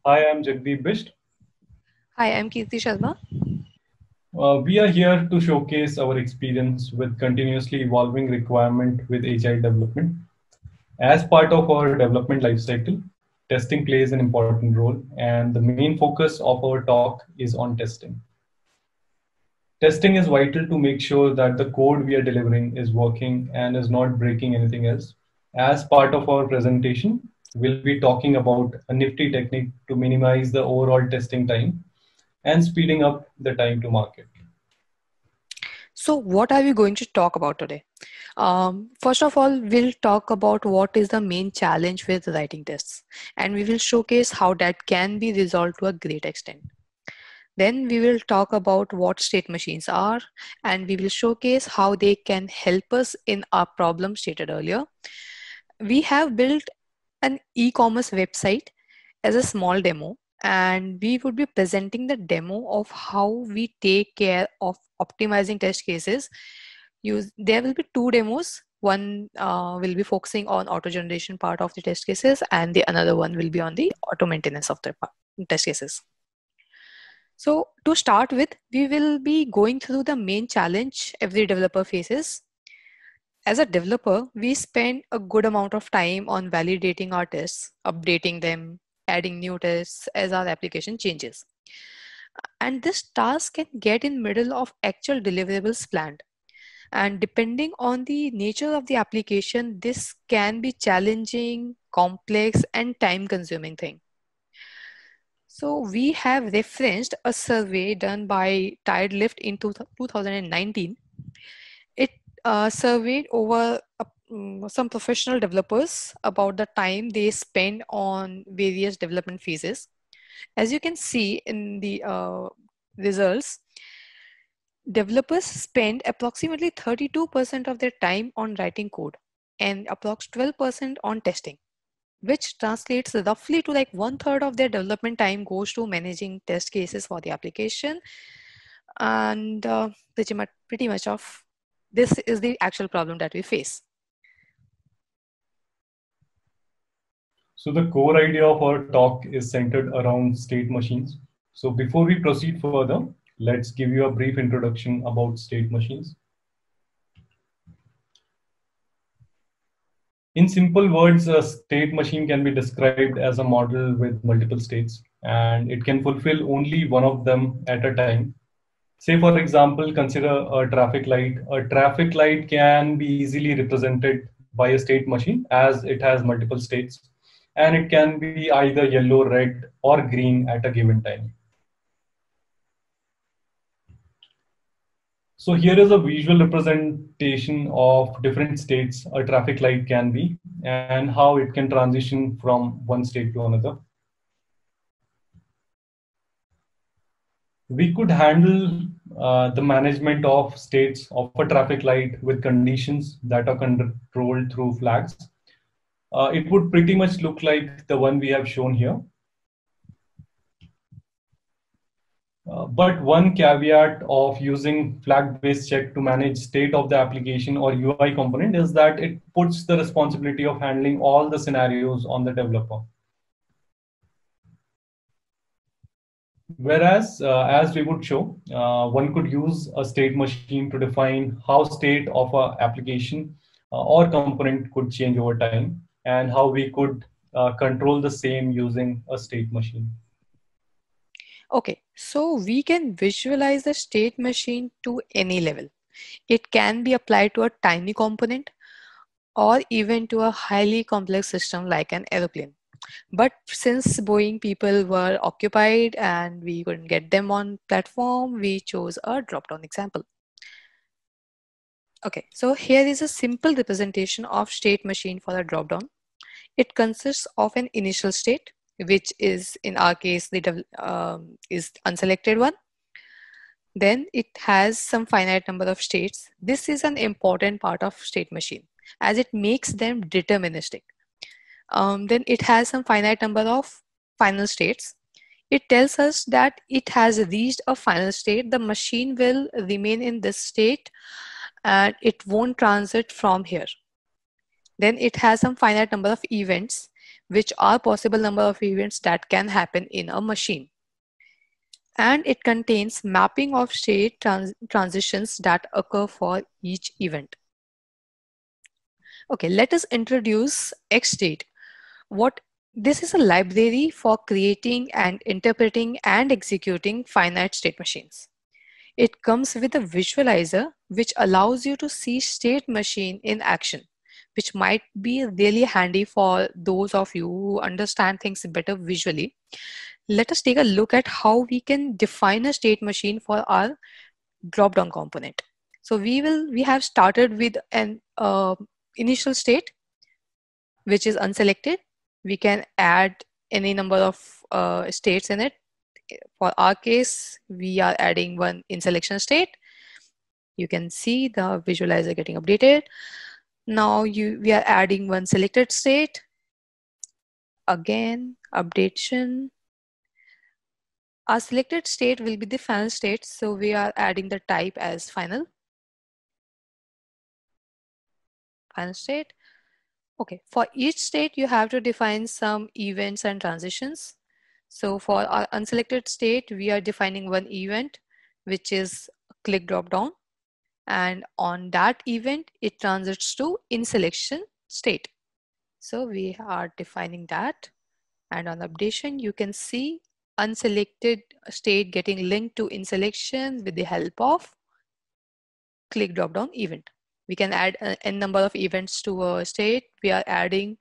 Hi, I'm Jagdeep Bisht. Hi, I'm Kirti Sharma. We are here to showcase our experience with continuously evolving requirement with agile development. As part of our development lifecycle, testing plays an important role, and the main focus of our talk is on testing. Testing is vital to make sure that the code we are delivering is working and is not breaking anything else. As part of our presentation, we'll be talking about a nifty technique to minimize the overall testing time and speeding up the time to market. So, what are we going to talk about today? First of all, we'll talk about what is the main challenge with writing tests, and we will showcase how that can be resolved to a great extent. Then we will talk about what state machines are, and we will showcase how they can help us in our problem stated earlier. We have built an e-commerce website as a small demo, and we would be presenting the demo of how we take care of optimizing test cases. There will be two demos. One will be focusing on auto generation part of the test cases, and the another one will be on the auto maintenance of the test cases. So to start with, we will be going through the main challenge every developer faces. As a developer, we spend a good amount of time on validating our tests, updating them, adding new tests as our application changes. And this task can get in middle of actual deliverables planned. And depending on the nature of the application, this can be challenging, complex, and time consuming thing. So we have referenced a survey done by TiredLift in 2019. It surveyed over some professional developers about the time they spend on various development phases. As you can see in the results, developers spend approximately 32% of their time on writing code and approximately 12% on testing, which translates roughly to like 1/3 of their development time goes to managing test cases for the application. And pretty much of this is the actual problem that we face. So the core idea of our talk is centered around state machines. So before we proceed further, let's give you a brief introduction about state machines. In simple words, a state machine can be described as a model with multiple states, and it can fulfill only one of them at a time. Say, for example, consider a traffic light. A traffic light can be easily represented by a state machine as it has multiple states, and it can be either yellow, red, or green at a given time. So here is a visual representation of different states a traffic light can be and how it can transition from one state to another. We could handle the management of states of a traffic light with conditions that are controlled through flags. It would pretty much look like the one we have shown here. But one caveat of using flag-based check to manage state of the application or UI component is that it puts the responsibility of handling all the scenarios on the developer. Whereas, as we would show, one could use a state machine to define how state of an application or component could change over time and how we could control the same using a state machine. Okay, so we can visualize the state machine to any level. It can be applied to a tiny component or even to a highly complex system like an aeroplane. But since Boeing people were occupied and we couldn't get them on platform, we chose a drop-down example. Okay, so here is a simple representation of state machine for a drop-down. It consists of an initial state, which is in our case the is unselected one. Then it has some finite number of states. This is an important part of state machine as it makes them deterministic. Then it has some finite number of final states. It tells us that it has reached a final state. The machine will remain in this state and it won't transit from here. Then it has some finite number of events, which are possible number of events that can happen in a machine. And it contains mapping of state transitions that occur for each event. Okay, let us introduce XState. This is a library for creating and interpreting and executing finite state machines. It comes with a visualizer which allows you to see state machine in action, which might be really handy for those of you who understand things better visually. Let us take a look at how we can define a state machine for our drop-down component. So we have started with an initial state, which is unselected. We can add any number of states in it. For our case, we are adding one in selection state. You can see the visualizer getting updated. Now we are adding one selected state. Again, updation. Our selected state will be the final state, so we are adding the type as final. Final state. Okay, for each state, you have to define some events and transitions. So for our unselected state, we are defining one event, which is click drop down. And on that event, it transits to in selection state. So we are defining that. And on updation, you can see unselected state getting linked to in selection with the help of click drop down event. We can add n number of events to a state. We are adding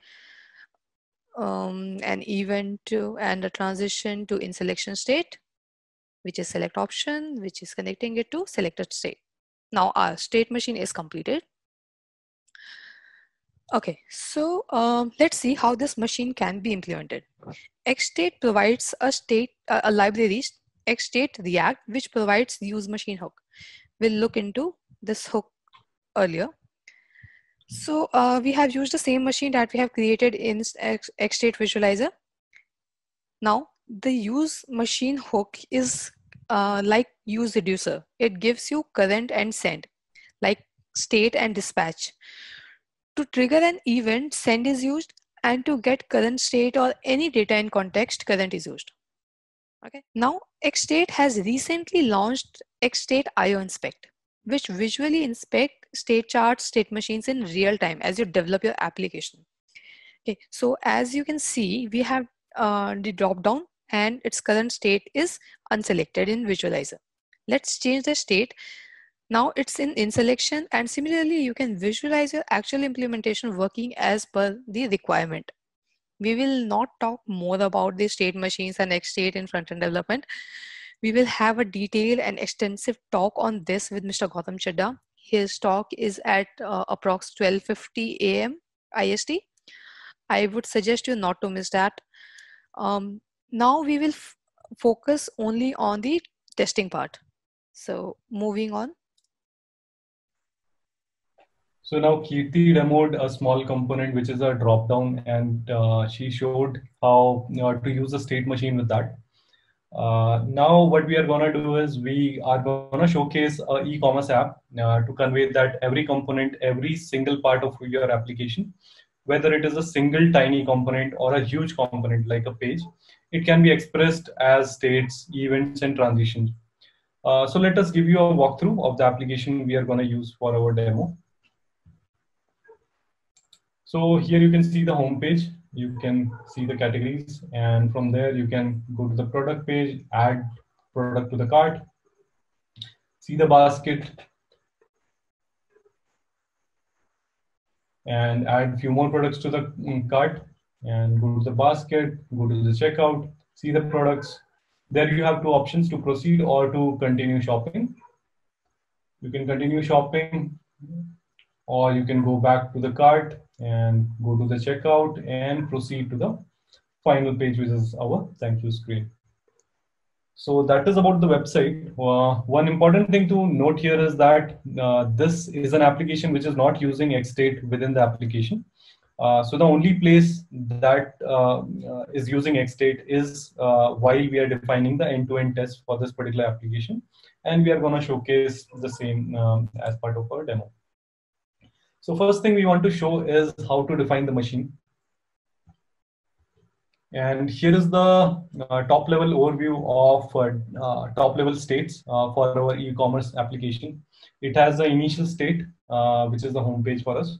an event to and a transition to in selection state, which is select option, which is connecting it to selected state. Now our state machine is completed. Okay, so let's see how this machine can be implemented. XState provides a library, XState React, which provides use machine hook. We'll look into this hook earlier. So we have used the same machine that we have created in XState Visualizer. Now the use machine hook is like use reducer. It gives you current and send, like state and dispatch. To trigger an event, send is used, and to get current state or any data in context, current is used. Okay. Now XState has recently launched XState IO Inspect, which visually inspect state charts, state machines in real time as you develop your application. Okay, so as you can see, we have the drop down and its current state is unselected in visualizer. Let's change the state. Now it's in selection, and similarly, you can visualize your actual implementation working as per the requirement. We will not talk more about the state machines and XState in front-end development. We will have a detailed and extensive talk on this with Mr. Gautam Chadha. His talk is at approx 12:50 a.m. IST. I would suggest you not to miss that. Now we will focus only on the testing part. So moving on. So now Kirti demoed a small component, which is a drop-down, and she showed how to use a state machine with that. Now what we are going to do is we are going to showcase an e-commerce app to convey that every component, every single part of your application, whether it is a single tiny component or a huge component like a page, it can be expressed as states, events, and transitions. So let us give you a walkthrough of the application we are going to use for our demo. So here you can see the home page. You can see the categories, and from there you can go to the product page, add product to the cart, see the basket, and add few more products to the cart, and go to the basket, go to the checkout, see the products. There you have two options: to proceed or to continue shopping. You can continue shopping, or you can go back to the cart and go to the checkout and proceed to the final page, which is our thank you screen. So that is about the website. One important thing to note here is that this is an application which is not using XState within the application. So the only place that is using XState is while we are defining the end-to-end test for this particular application. And we are going to showcase the same as part of our demo. So first thing we want to show is how to define the machine. And here is the top level overview of top level states for our e-commerce application. It has the initial state, which is the home page for us.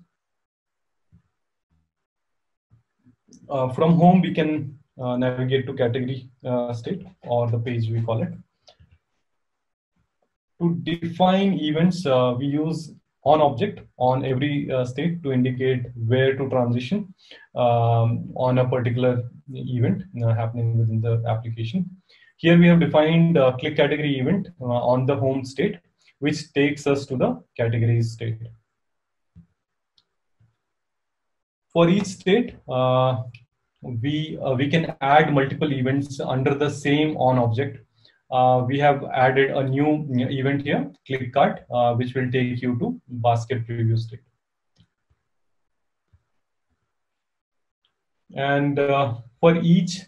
From home, we can navigate to category state, or the page we call it. To define events, we use on object on every state to indicate where to transition on a particular event happening within the application. Here we have defined click category event on the home state, which takes us to the categories state. For each state, we can add multiple events under the same on object. We have added a new event here, click cart, which will take you to basket preview state. And for each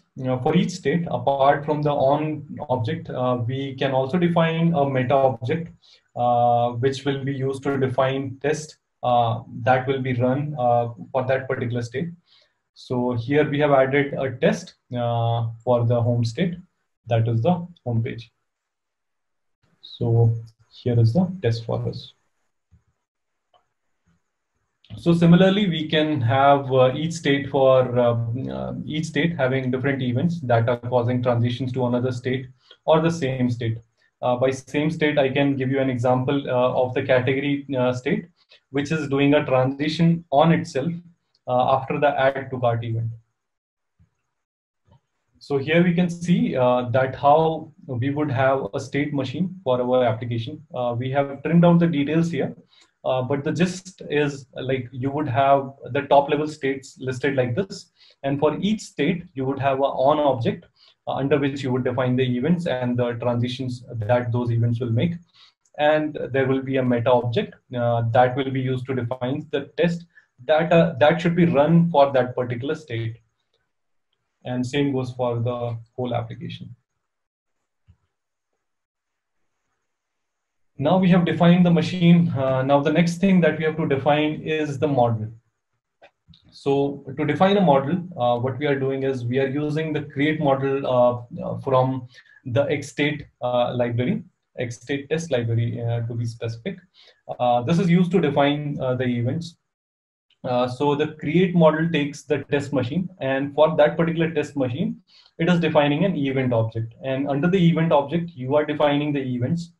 state, apart from the on object, we can also define a meta object, which will be used to define test that will be run for that particular state. So here we have added a test for the home state, that is the home page. So here is the test for us. So similarly, we can have each state having different events that are causing transitions to another state or the same state. By same state, I can give you an example of the category state, which is doing a transition on itself after the add to cart event. So here we can see that how we would have a state machine for our application. We have trimmed out the details here, but the gist is like you would have the top level states listed like this. And for each state, you would have an on object under which you would define the events and the transitions that those events will make. And there will be a meta object that will be used to define the test that should be run for that particular state. And same goes for the whole application. Now we have defined the machine. Now the next thing that we have to define is the model. So to define a model, what we are doing is we are using the create model from the XState library, XState test library to be specific. This is used to define the events. So the create model takes the test machine, and for that particular test machine, it is defining an event object. And under the event object, you are defining the events,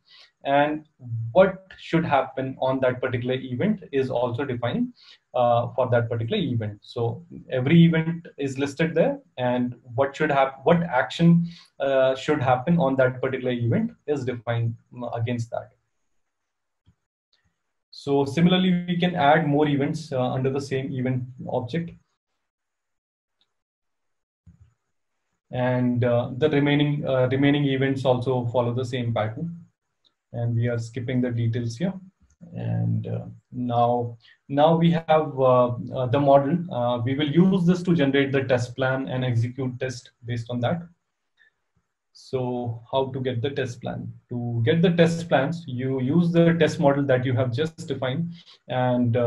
and what should happen on that particular event is also defined for that particular event. So every event is listed there, and what should happen, what action should happen on that particular event is defined against that. So similarly, we can add more events under the same event object. And the remaining events also follow the same pattern. And we are skipping the details here. And now we have the model. We will use this to generate the test plan and execute test based on that. So how to get the test plan? To get the test plans, you use the test model that you have just defined, and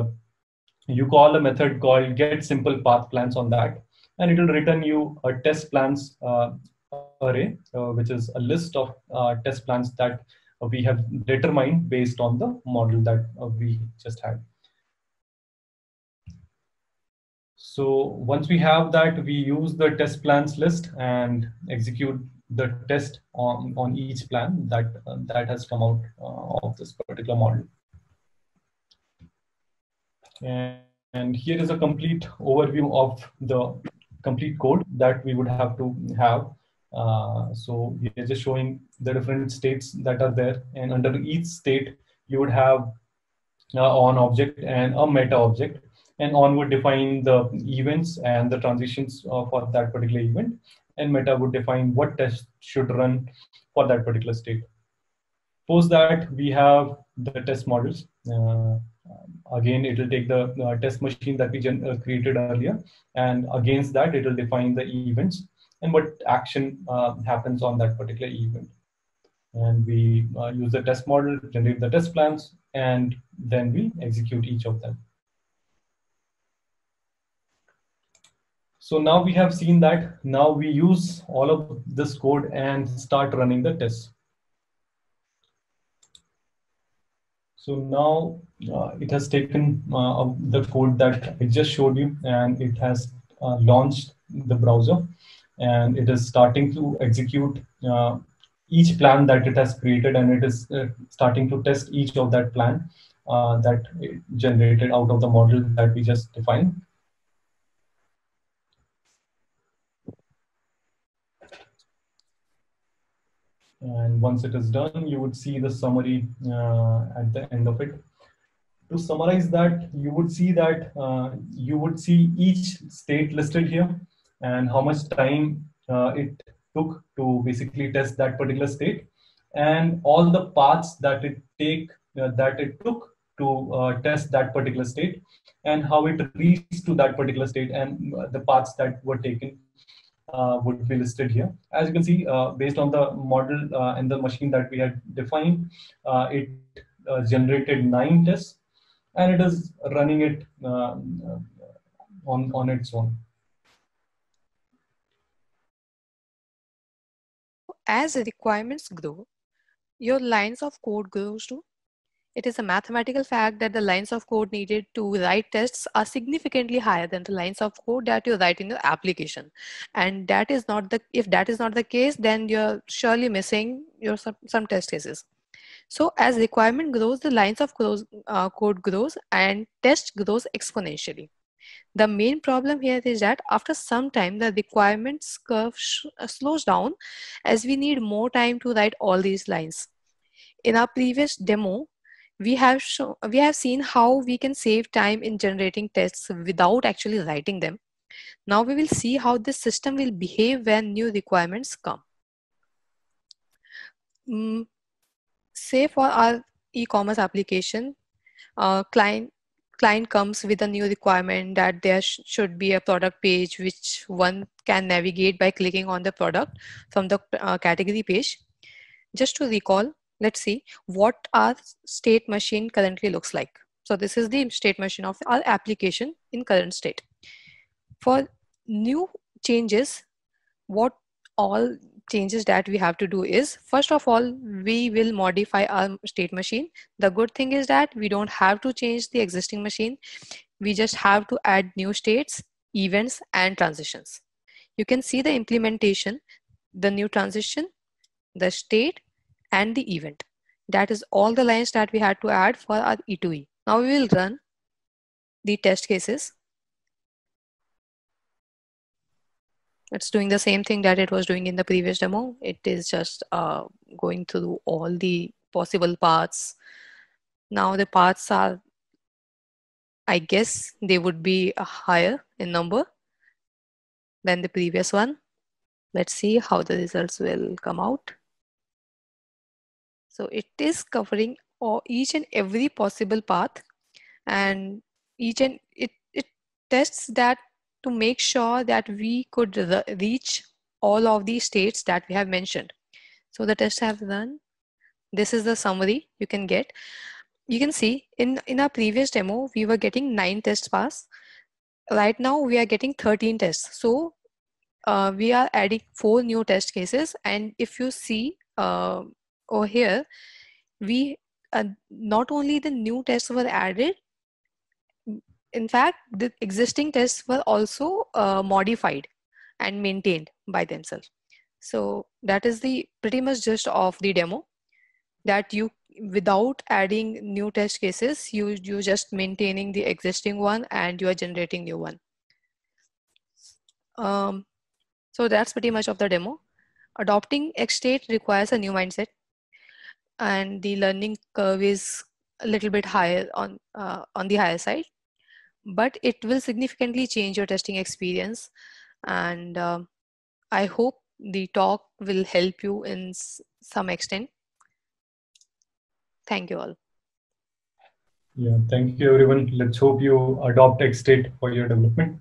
you call a method called get simple path plans on that, and it will return you a test plans array, which is a list of test plans that we have determined based on the model that we just had. So once we have that, we use the test plans list and execute the test on each plan that has come out of this particular model. And here is a complete overview of the complete code that we would have to have. So we are just showing the different states that are there, and under each state you would have on object and a meta object. And on would define the events and the transitions for that particular event, and meta would define what test should run for that particular state. Post that, we have the test models. Again, it will take the test machine that we created earlier, and against that, it will define the events and what action happens on that particular event. And we use the test model, generate the test plans, and then we execute each of them. So now we have seen that now we use all of this code and start running the tests. So now it has taken the code that I just showed you, and it has launched the browser, and it is starting to execute each plan that it has created, and it is starting to test each of that plan that it generated out of the model that we just defined. And once it is done, you would see the summary at the end of it. To summarize that, you would see that you would see each state listed here and how much time it took to basically test that particular state, and all the paths that it took to test that particular state, and how it reached to that particular state, and the paths that were taken would be listed here. As you can see, based on the model and the machine that we had defined, it generated 9 tests, and it is running it on its own. As requirements grow, your lines of code grows too. It is a mathematical fact that the lines of code needed to write tests are significantly higher than the lines of code that you write in your application. And that is not the, if that is not the case, then you're surely missing your some test cases. So as requirement grows, the lines of code grows and test grows exponentially. The main problem here is that after some time, the requirements curve slows down as we need more time to write all these lines. In our previous demo, we have seen how we can save time in generating tests without actually writing them. Now we will see how this system will behave when new requirements come. Say for our e-commerce application, client comes with a new requirement that there should be a product page which one can navigate by clicking on the product from the category page. Just to recall, let's see what our state machine currently looks like. So this is the state machine of our application in current state. For new changes, what all changes that we have to do is, first of all, we will modify our state machine. The good thing is that we don't have to change the existing machine. We just have to add new states, events, and transitions. You can see the implementation, the new transition, the state, and the event. That is all the lines that we had to add for our E2E. Now we will run the test cases. It's doing the same thing that it was doing in the previous demo. It is just going through all the possible paths. Now the paths are, I guess they would be higher in number than the previous one. Let's see how the results will come out. So it is covering each and every possible path, and it tests that to make sure that we could reach all of these states that we have mentioned. So the tests have run. This is the summary you can get. You can see in our previous demo, we were getting 9 tests pass. Right now we are getting 13 tests. So we are adding 4 new test cases. And if you see over here, we not only the new tests were added, in fact, the existing tests were also modified and maintained by themselves. So that is the pretty much gist of the demo, that you, without adding new test cases, you just maintaining the existing one and you are generating new one. So that's pretty much of the demo. Adopting XState requires a new mindset, and the learning curve is a little bit higher on the higher side, but it will significantly change your testing experience. And I hope the talk will help you in some extent. Thank you all. Yeah, thank you everyone. Let's hope you adopt XState for your development.